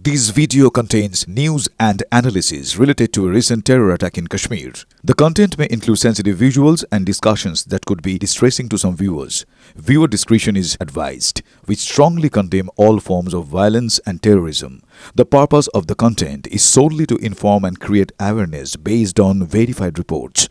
This video contains news and analysis related to a recent terror attack in Kashmir. The content may include sensitive visuals and discussions that could be distressing to some viewers. Viewer discretion is advised. We strongly condemn all forms of violence and terrorism. The purpose of the content is solely to inform and create awareness based on verified reports.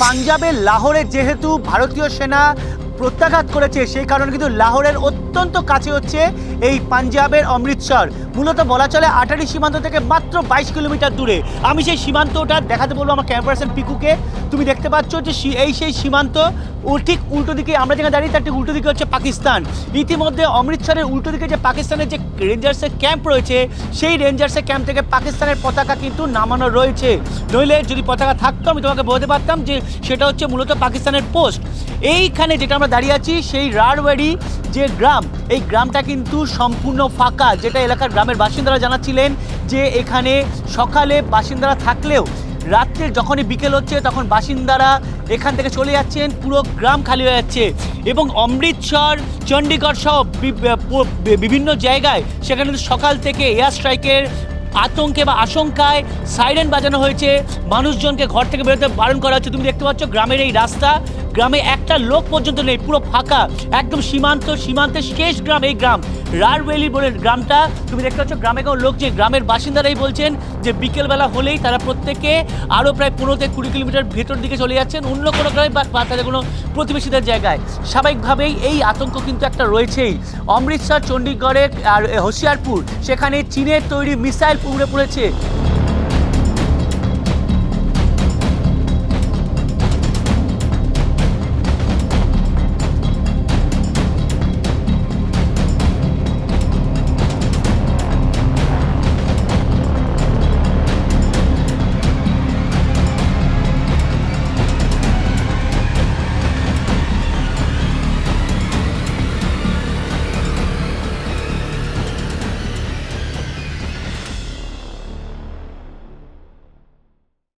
পাঞ্জাবের লাহোরে যেহেতু ভারতীয় সেনা প্রত্যাঘাত করেছে সেই কারণে কিন্তু লাহোরের অত্যন্ত কাছে হচ্ছে এই পাঞ্জাবের অমৃতসর। মূলত বলা চলে আটারি সীমান্ত থেকে মাত্র 22 কিলোমিটার দূরে। আমি সেই সীমান্তটা দেখাতে বলবো আমার ক্যামেরা পার্সন পিকুকে। তুমি দেখতে পাচ্ছ যে সেই সীমান্ত ও ঠিক উল্টো দিকে আমরা যেখানে দাঁড়িয়ে তার ঠিক উল্টো দিকে হচ্ছে পাকিস্তান। ইতিমধ্যে অমৃতসরের উল্টো দিকে যে পাকিস্তানের যে রেঞ্জার্সের ক্যাম্প রয়েছে সেই রেঞ্জার্সের ক্যাম্প থেকে পাকিস্তানের পতাকা কিন্তু নামানো রয়েছে। নইলে যদি পতাকা থাকতো আমি তোমাকে বলতে পারতাম যে সেটা হচ্ছে মূলত পাকিস্তানের পোস্ট। এইখানে যেটা আমরা দাঁড়িয়ে আছি সেই রারওয়াড়ি যে গ্রাম, এই গ্রামটা কিন্তু সম্পূর্ণ ফাঁকা। যেটা এলাকার গ্রামের বাসিন্দারা জানাচ্ছিলেন যে এখানে সকালে বাসিন্দারা থাকলেও রাত্রে যখনই বিকেল হচ্ছে তখন বাসিন্দারা এখান থেকে চলে যাচ্ছেন, পুরো গ্রাম খালি হয়ে যাচ্ছে। এবং অমৃতসর, চণ্ডীগড় সহ বিভিন্ন জায়গায় সেখানে সকাল থেকে এয়ার স্ট্রাইকের আতঙ্কে বা আশঙ্কায় সাইরেন বাজানো হয়েছে, মানুষজনকে ঘর থেকে বেরোতে বারণ করা হচ্ছে। তুমি দেখতে পাচ্ছ গ্রামের এই রাস্তা, গ্রামে একটা লোক পর্যন্ত নেই, পুরো ফাঁকা, একদম সীমান্তের শেষ গ্রাম এই গ্রাম রারওয়াড়ি বলে গ্রামটা। তুমি দেখতে পাচ্ছ গ্রামে কোনো লোক, যে গ্রামের বাসিন্দারাই বলছেন যে বিকেলবেলা হলেই তারা প্রত্যেকে আরও প্রায় 15 থেকে 20 কিলোমিটার ভেতর দিকে চলে যাচ্ছেন অন্য কোনো গ্রামে বা তাদের কোনো প্রতিবেশীদের জায়গায়। স্বাভাবিকভাবেই এই আতঙ্ক কিন্তু একটা রয়েছেই। অমৃতসর, চণ্ডীগড়ে আর হোশিয়ারপুর সেখানে চীনের তৈরি মিসাইল উড়ে পড়েছে।